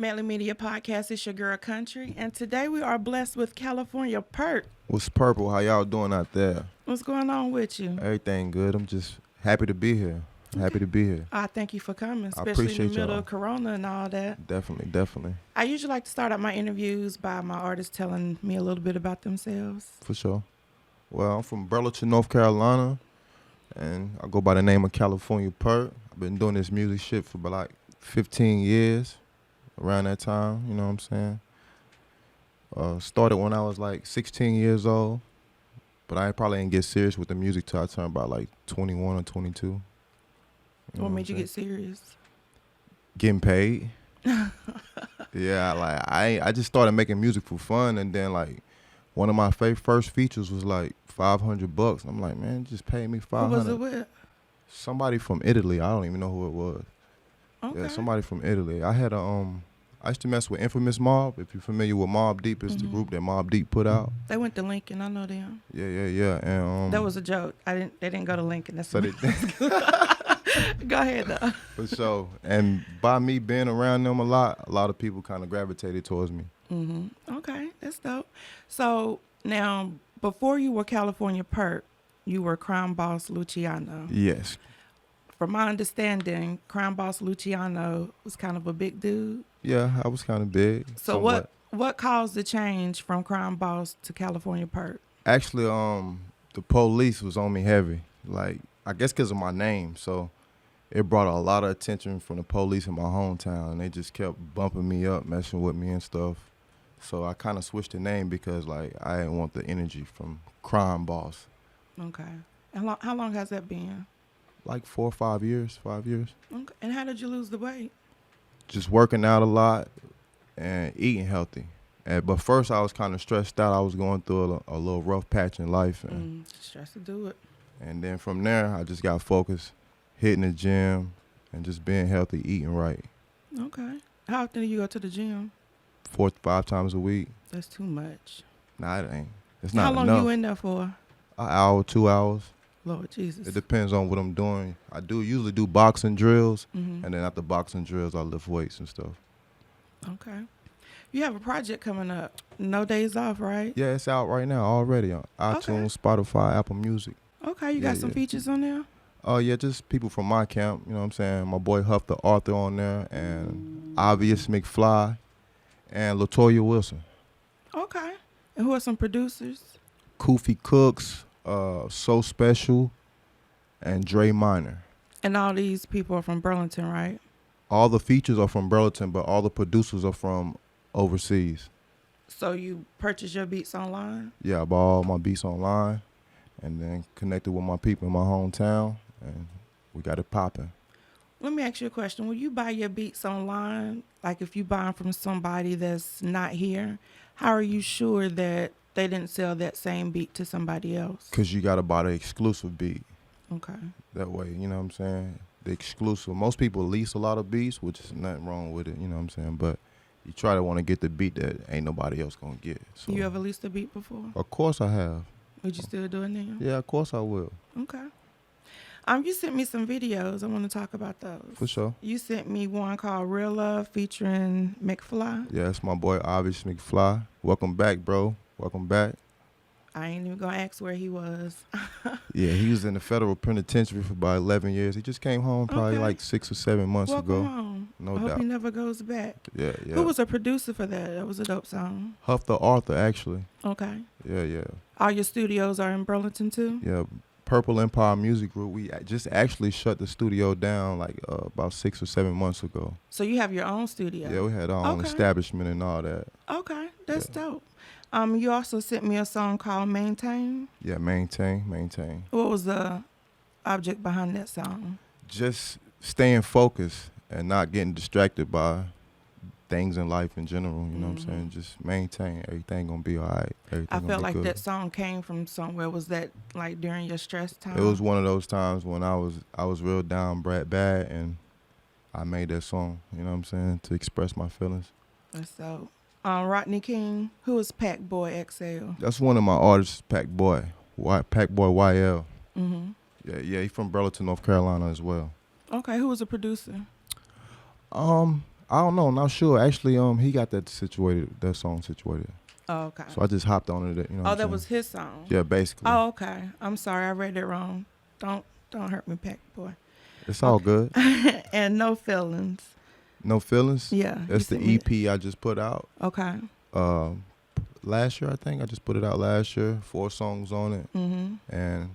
Medley Media Podcast. It's your girl Country, and today we are blessed with California Purp. What's purple? How y'all doing out there? What's going on with you? Everything good. I'm just happy to be here. Happy to be here. I thank you for coming, I especially in appreciate the middle y'all. of Corona and all that. Definitely. I usually like to start out my interviews by my artists telling me a little bit about themselves. For sure. Well, I'm from Burlington, North Carolina, and I go by the name of California Purp. I've been doing this music shit for about like 15 years, around that time, you know what I'm saying? Started when I was like 16 years old, but I probably didn't get serious with the music till I turned about like 21 or 22. What made you get serious? Getting paid. Yeah, like I just started making music for fun, and then like one of my first features was like $500. I'm like, man, just pay me $500. Who was it with? Somebody from Italy. I don't even know who it was. Okay. Yeah, somebody from Italy. I used to mess with Infamous Mob. If you're familiar with Mobb Deep, it's the group that Mobb Deep put out. They went to Lincoln. I know them. Yeah. And that was a joke. They didn't go to Lincoln. That's so Go ahead though. For sure. And by me being around them a lot of people kind of gravitated towards me. Okay, that's dope. So now, before you were California Purp, you were Crime Boss Luciano. Yes. From my understanding, Crime Boss Luciano was kind of a big dude. Yeah, I was kind of big. So somewhat. what caused the change from Crime Boss to California Purp? Actually, the police was on me heavy. Like, I guess because of my name. So it brought a lot of attention from the police in my hometown, and they just kept bumping me up, messing with me and stuff. So I kind of switched the name because, like, I didn't want the energy from Crime Boss. Okay. And how long has that been? Like 4 or 5 years, 5 years. Okay. And how did you lose the weight? Just working out a lot and eating healthy. But first I was kind of stressed out. I was going through a little rough patch in life. And Stress to do it. And then from there, I just got focused, hitting the gym and just being healthy, eating right. Okay. How often do you go to the gym? 4 to 5 times a week. That's too much. Nah, it ain't. It's not enough. How long you in there for? An hour, 2 hours. Lord Jesus. It depends on what I'm doing. I usually do boxing drills, Mm-hmm. and then after boxing drills, I lift weights and stuff. Okay. You have a project coming up, No Days Off, right? Yeah, it's out right now already on iTunes, Spotify, Apple Music. Okay, you got some features on there? Oh, yeah, just people from my camp, you know what I'm saying? My boy Huff the Arthur on there, and Obvious McFly, and LaToya Wilson. Okay. And who are some producers? Koofy Cooks, So Special, and Dre Minor. And all these people are from Burlington, right? All the features are from Burlington, but all the producers are from overseas. So you purchase your beats online? Yeah, I bought all my beats online and then connected with my people in my hometown, and we got it popping. Let me ask you a question. When you buy your beats online, like if you buy them from somebody that's not here, how are you sure that they didn't sell that same beat to somebody else? Because you got to buy the exclusive beat. Okay. That way, you know what I'm saying? The exclusive. Most people lease a lot of beats, which is nothing wrong with it, you know what I'm saying? But you try to want to get the beat that ain't nobody else going to get. So, You ever leased a beat before? Of course I have. Would you still do it now? Yeah, of course I will. Okay. You sent me some videos. I want to talk about those. For sure. You sent me one called Real Love featuring McFly. Yeah, it's my boy Obvious McFly. Welcome back, bro. Welcome back. I ain't even going to ask where he was. Yeah, he was in the federal penitentiary for about 11 years. He just came home probably like 6 or 7 months Welcome ago. home. No I hope doubt. he never goes back. Yeah. Who was a producer for that? That was a dope song. Huff the Arthur, actually. Okay. Yeah. All your studios are in Burlington too? Yeah, Purple Empire Music Group. We just actually shut the studio down like about 6 or 7 months ago. So you have your own studio? Yeah, we had our own establishment and all that. Okay, that's dope. You also sent me a song called Maintain. Yeah, Maintain. What was the object behind that song? Just staying focused and not getting distracted by things in life in general, you know what I'm saying? Just maintain. Everything gonna be all right. I felt like that song came from somewhere. Was that like during your stress time? It was one of those times when I was real down bad, and I made that song, you know what I'm saying, to express my feelings. That's dope. Rodney King, who is Pac Boy XL? That's one of my artists, Pac Boy YL. Mm-hmm. Yeah, he's from Burlington, North Carolina as well. Okay, who was a producer? I don't know. Not sure. Actually, he got that song situated. Oh, okay. So I just hopped on it. You know. Oh, that was his song. Yeah, basically. Oh, okay. I'm sorry, I read it wrong. Don't hurt me, Pack Boy. It's all good. And No Feelings. No Feelings. Yeah. That's the EP I just put out. Okay. Last year, I think I just put it out last year. 4 songs on it. Mm-hmm. And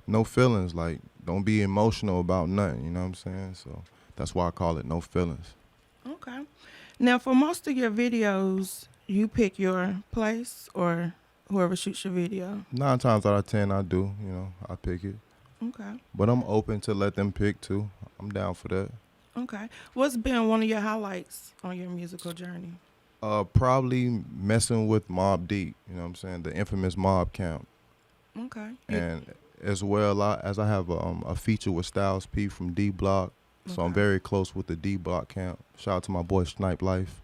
no feelings. Like, don't be emotional about nothing. You know what I'm saying? So that's why I call it No Feelings. Okay. Now, for most of your videos, you pick your place or whoever shoots your video? 9 times out of 10, I do. You know, I pick it. Okay. But I'm open to let them pick too. I'm down for that. Okay. What's been one of your highlights on your musical journey? Probably messing with Mobb Deep. You know what I'm saying? The infamous Mob Camp. Okay. And as well as I have a feature with Styles P from D Block. So I'm Okay. very close with the D Block camp. Shout out to my boy Snipe Life.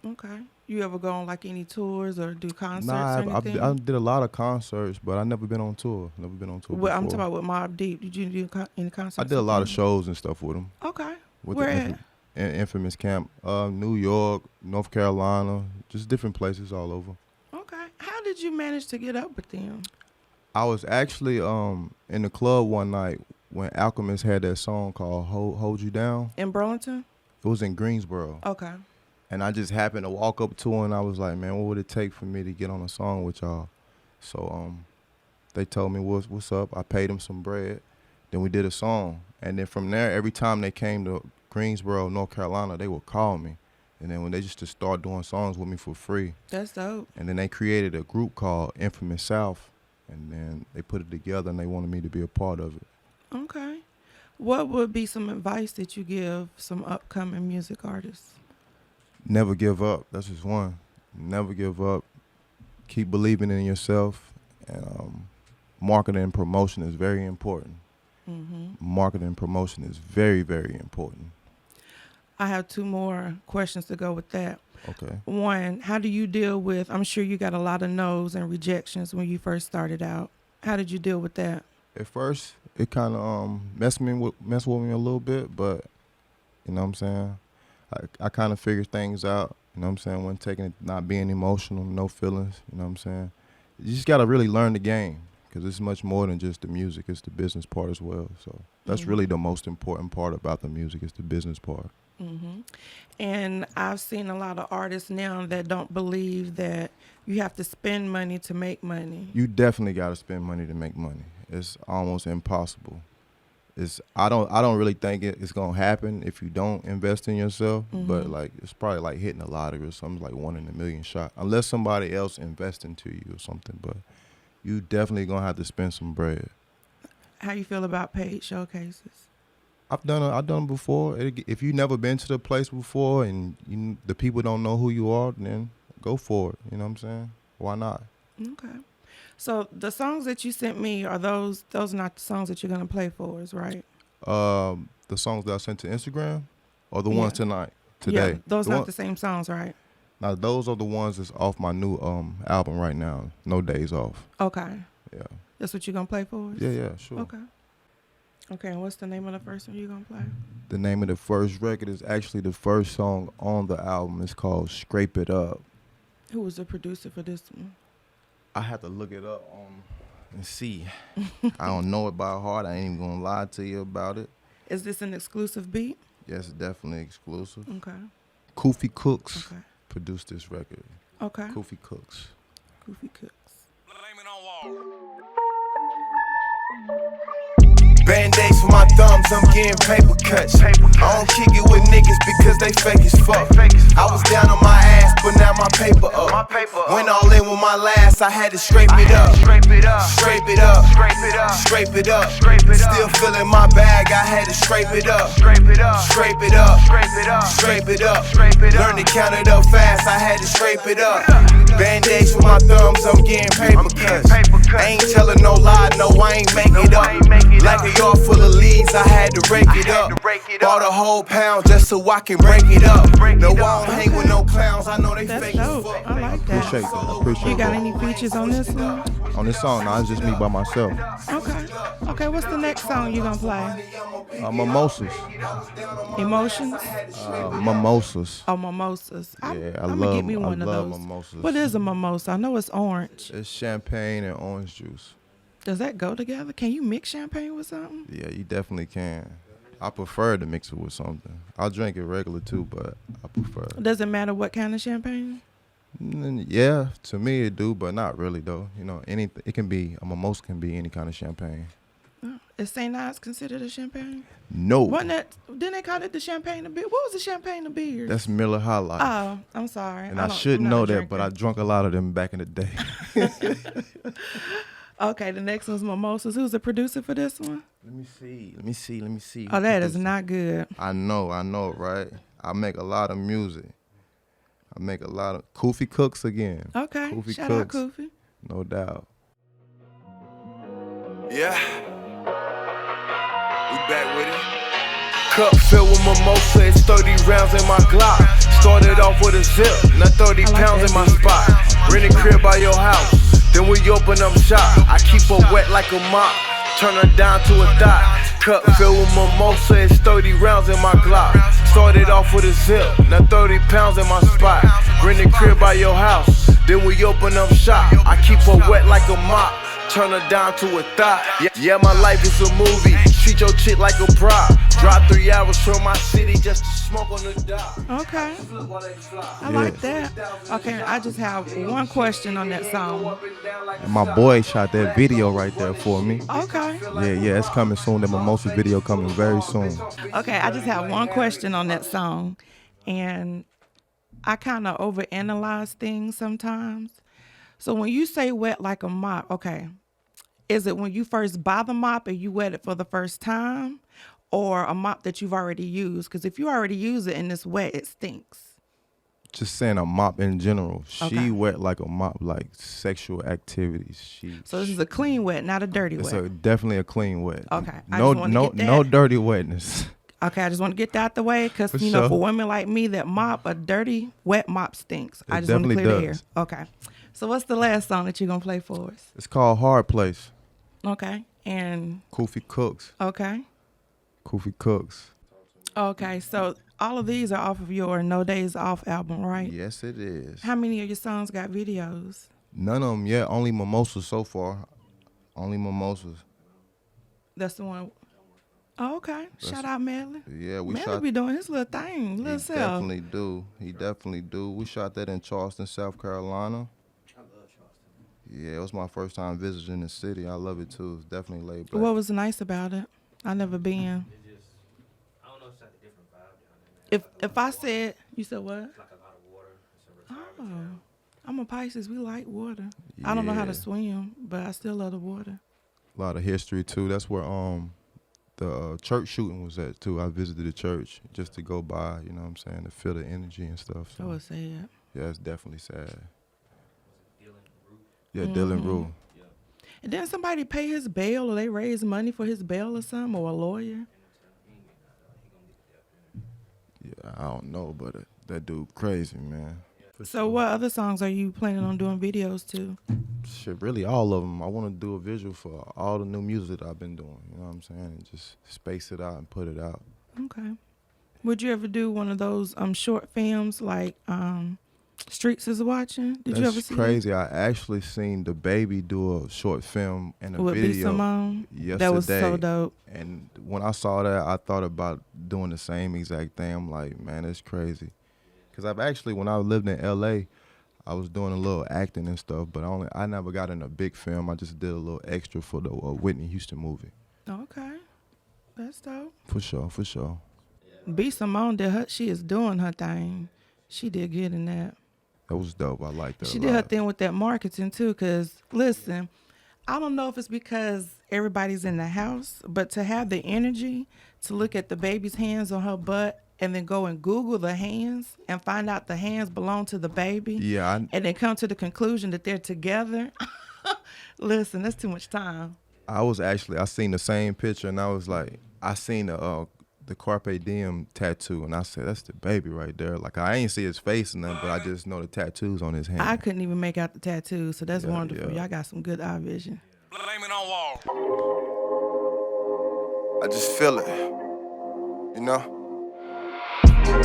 Okay. You ever go on like any tours or do concerts Nah, or anything? I did a lot of concerts, but I never been on tour. Never been on tour Well, before. I'm talking about with Mobb Deep. Did you do any concerts? I did a lot of with shows and stuff with them. them? Okay. With Where the at? infamous camp. New York, North Carolina, just different places all over. Okay. How did you manage to get up with them? I was actually in the club one night when Alchemist had that song called Hold You Down. In Burlington? It was in Greensboro. Okay. And I just happened to walk up to her and I was like, man, what would it take for me to get on a song with y'all? So they told me what's up. I paid them some bread. Then we did a song. And then from there, every time they came to Greensboro, North Carolina, they would call me. And then when they just start doing songs with me for free. That's dope. And then they created a group called Infamous South. And then they put it together and they wanted me to be a part of it. Okay. What would be some advice that you give some upcoming music artists? Never give up. That's just one. Never give up. Keep believing in yourself. And marketing and promotion is very important. Mm-hmm. Marketing and promotion is very, very important. I have 2 more questions to go with that. Okay. One, how do you deal with, I'm sure you got a lot of no's and rejections when you first started out. How did you deal with that? At first, it kind of messed with me a little bit, but you know what I'm saying? I kind of figured things out, you know what I'm saying? When taking it, not being emotional, no feelings, you know what I'm saying? You just got to really learn the game because it's much more than just the music. It's the business part as well. So that's really the most important part about the music is the business part. Mm-hmm. And I've seen a lot of artists now that don't believe that you have to spend money to make money. You definitely got to spend money to make money. It's almost impossible. I don't really think it's gonna happen if you don't invest in yourself. Mm-hmm. But like it's probably like hitting a lottery or something, like 1 in a million shot. Unless somebody else invests into you or something. But you definitely gonna have to spend some bread. How you feel about paid showcases? I've done them before. If you've never been to the place before and the people don't know who you are, then go for it. You know what I'm saying? Why not? Okay. So the songs that you sent me, are those are not the songs that you're going to play for us, right? The songs that I sent to Instagram or the ones today? Yeah, those aren't the same songs, right? Now, those are the ones that's off my new album right now, No Days Off. Okay. Yeah. That's what you're going to play for us? Yeah, sure. Okay. Okay, and what's the name of the first one you're going to play? The name of the first record is actually the first song on the album. It's called Scrape It Up. Who was the producer for this one? I have to look it up and see. I don't know it by heart. I ain't even going to lie to you about it. Is this an exclusive beat? Yes, definitely exclusive. Okay. Koofy Cooks Okay. produced this record. Okay. Koofy Cooks. Goofy Cooks. Blame it on Wall. Band-aids for my thumbs, I'm getting paper cuts. I don't kick it with niggas because they fake as fuck. I was down on my ass, but now my paper up. Went all in with my last, I had to scrape it up. Scrape it up, scrape it up, scrape it up. Still feeling my bag, I had to scrape it up. Scrape it up, scrape it up, scrape it up. Learn to count it up fast, I had to scrape it up. Band-aids for my thumbs, I'm getting paper cuts. I ain't telling no lie, no, I ain't make it up. Like a yard full of leaves, I had to rake it up. Bought a whole pound just so I can break it up. No, I don't hang with no clowns, I know they That's fake as dope. fuck. I like that. Appreciate that. You got any features on this one? On this song, nah, it's just me by myself. Okay. Okay. Okay, what's the next song you gonna play? Mimosas. Emotions? Mimosas. Oh, mimosas. Yeah, I'm gonna get me one I of love those. mimosas. What is a mimosa? I know it's orange. It's champagne and orange juice. Does that go together? Can you mix champagne with something? Yeah, you definitely can. I prefer to mix it with something. I'll drink it regular too, but I prefer. Does it matter what kind of champagne? Yeah, to me it do, but not really though. You know, anything. It can be a mimosa can be any kind of champagne. Oh, is St. Ives considered a champagne? No, Didn't they call it the champagne of beer? What was the champagne of beers? that's Miller High Life. Oh, I'm sorry. And I should I'm not know a that, but I drinker. drunk a lot of them back in the day. Okay, the next one's mimosas. Who's the producer for this one? Let me see. Oh, that is not good. I know, right? I make a lot of music. I make a lot of Koofy Cooks again. Okay, Koofy shout Cooks, out Koofy. no doubt. Yeah. We back with it. Cup filled with mimosa, it's 30 rounds in my Glock. Started off with a zip, now 30 like pounds that in my beat. spot. Rent a crib by your house, then we open up shop. I keep her wet like a mop, turn her down to a thot. Cup filled with mimosa, it's 30 rounds in my Glock. Started off with a zip, now 30 pounds in my spot. Rent a crib by your house, then we open up shop. I keep her wet like a mop, turn her down to a thot. Yeah, my life is a movie. Treat your chick like a prop. Drive 3 hours from my city just to smoke on the dock. Okay, I like that. Okay, I just have one question on that song. And my boy shot that video right there for me. Okay. Yeah, it's coming soon. The Mimosa video coming very soon. Okay, I just have one question on that song. And I kind of overanalyze things sometimes. So when you say wet like a mop, okay, is it when you first buy the mop and you wet it for the first time, or a mop that you've already used? Because if you already use it and it's wet, it stinks. Just saying a mop in general. She Okay. wet like a mop, like sexual activities. So this is a clean wet, not a dirty It's wet. definitely a clean wet. Okay, I No, just wanna no, get that. no dirty wetness. Okay, I just want to get that out the way because, For you know, sure. for women like me that mop, a dirty, wet mop stinks. I It just want to definitely clear the air. does. Okay. So what's the last song that you're going to play for us? It's called Hard Place. Okay. And, Koofy Cooks. okay. Koofy Cooks. Okay. So all of these are off of your No Days Off album, right? Yes, it is. How many of your songs got videos? None of them yet. Only Mimosas so far. Only Mimosas. That's the one. Oh, okay. Shout out Medley. Yeah, we Medley shot. be doing his little thing, little He self. definitely do. He definitely do. We shot that in Charleston, South Carolina. I love Charleston. Yeah, it was my first time visiting the city. I love it too. It's definitely laid back. What was nice about it? I never been. I don't know, it's like a different vibe down there. If I said, you said what? It's like a lot of water. It's a retirement town. I'm a Pisces. We like water. I don't know how to Yeah. swim, but I still love the water. A lot of history too. That's where the church shooting was at too. I visited the church just to go by, you know what I'm saying, to feel the energy and stuff. So it's sad. Yeah, it's definitely sad. Dylan Root. Yeah, Dylan Rue. And then somebody pay his bail, or they raise money for his bail or something, or a lawyer. Yeah, I don't know, but that dude crazy, man. So what other songs are you planning on doing videos to? Shit, really all of them. I want to do a visual for all the new music that I've been doing. You know what I'm saying? And just space it out and put it out. Okay. Would you ever do one of those short films like Streets is Watching? Did you ever That's see crazy. I actually seen the baby do a short film and that? a With B. video Simone? yesterday. That was so dope. And when I saw that, I thought about doing the same exact thing. I'm like, man, it's crazy. Because I've actually, when I lived in L.A., I was doing a little acting and stuff, but I never got in a big film. I just did a little extra for the Whitney Houston movie. Okay. That's dope. For sure, for sure. B. Simone she is doing her thing. She did good in that. That was dope. I liked that She a did her lot. thing with that marketing too, because listen, I don't know if it's because everybody's in the house, but to have the energy to look at the baby's hands on her butt and then go and Google the hands and find out the hands belong to the baby, Yeah, and then come to the conclusion that they're together. Listen, that's too much time. I seen the same picture, and I was like, I seen the Carpe Diem tattoo, and I said, that's the baby right there. Like, I ain't see his face or nothing, but I just know the tattoos on his hand. I couldn't even make out the tattoo, so that's Yeah, wonderful. yeah. Y'all got some good eye vision. Blame it on Wall. I just feel it, you know?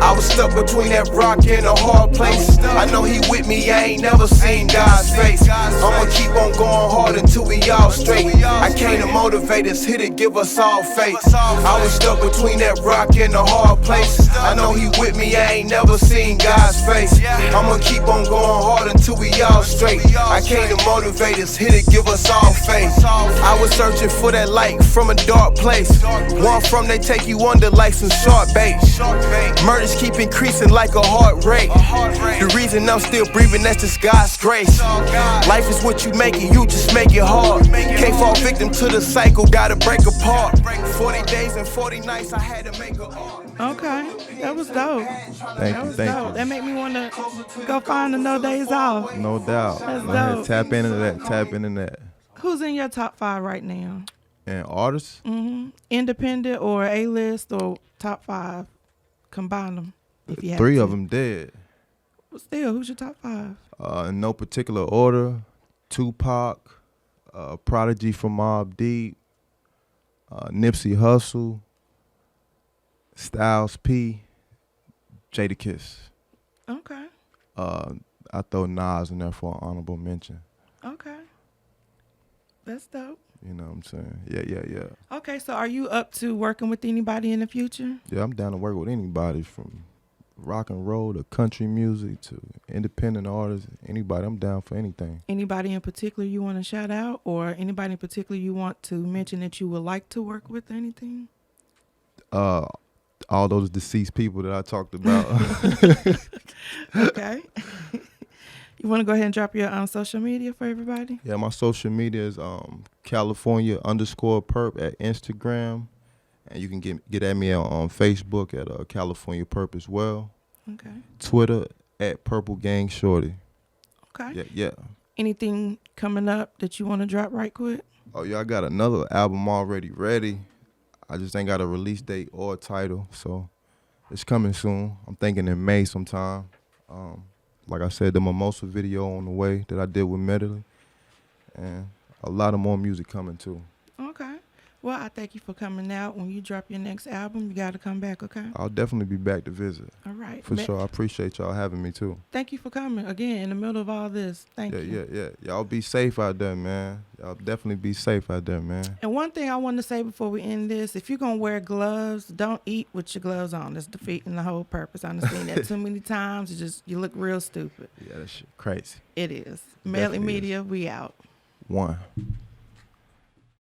I was stuck between that rock and a hard place. I know he with me, I ain't never seen God's face. I'ma keep on going hard until we all straight. I came to motivate us, hit it, give us all faith. I was stuck between that rock and a hard place. I know he with me, I ain't never seen God's face. I'ma keep on going hard until we all straight. I came to motivate us, hit it, give us all faith. I was searching for that light from a dark place. One from they take you under like some shark bait. Murders keep increasing like a heart rate. The reason I'm still breathing, that's just God's grace. Life is what you make it, you just make it hard. Can't fall victim to the cycle, gotta break apart. 40 days and 40 nights, I had to make a art. Okay, that was dope. Thank you, thank you. That made me want to go find the No Days Off. No doubt. That's Go ahead, dope. tap into that, tap into that. Who's in your top 5 right now? And artists, Independent or A-list or top 5? Combine them if you have 3 to. of them dead. But still, who's your top 5? In no particular order, Tupac, Prodigy from Mobb Deep, Nipsey Hussle, Styles P, Jadakiss. Okay. I throw Nas in there for an honorable mention. Okay. That's dope. You know what I'm saying? Yeah. Okay, so are you up to working with anybody in the future? Yeah, I'm down to work with anybody from rock and roll to country music to independent artists. Anybody, I'm down for anything. Anybody in particular you want to shout out, or anybody in particular you want to mention that you would like to work with or anything? All those deceased people that I talked about. Okay. You want to go ahead and drop your social media for everybody? Yeah, my social media is California_Purp at Instagram. And you can get at me on Facebook at California Purp as well. Okay. Twitter at Purple Gang Shorty. Okay. Yeah. Anything coming up that you want to drop right quick? Oh, yeah, I got another album already ready. I just ain't got a release date or a title, so it's coming soon. I'm thinking in May sometime. Like I said, the Mimosa video on the way that I did with Medley. And a lot of more music coming, too. Okay. Well, I thank you for coming out. When you drop your next album, you got to come back, okay? I'll definitely be back to visit. All right. For sure. I appreciate y'all having me, too. Thank you for coming again in the middle of all this. Thank you. Yeah. Y'all be safe out there, man. Y'all definitely be safe out there, man. And one thing I want to say before we end this, if you're going to wear gloves, don't eat with your gloves on. That's defeating the whole purpose. I've seen that too many times. You look real stupid. Yeah, that shit crazy. It is. Medley Definitely Media, we out. 1.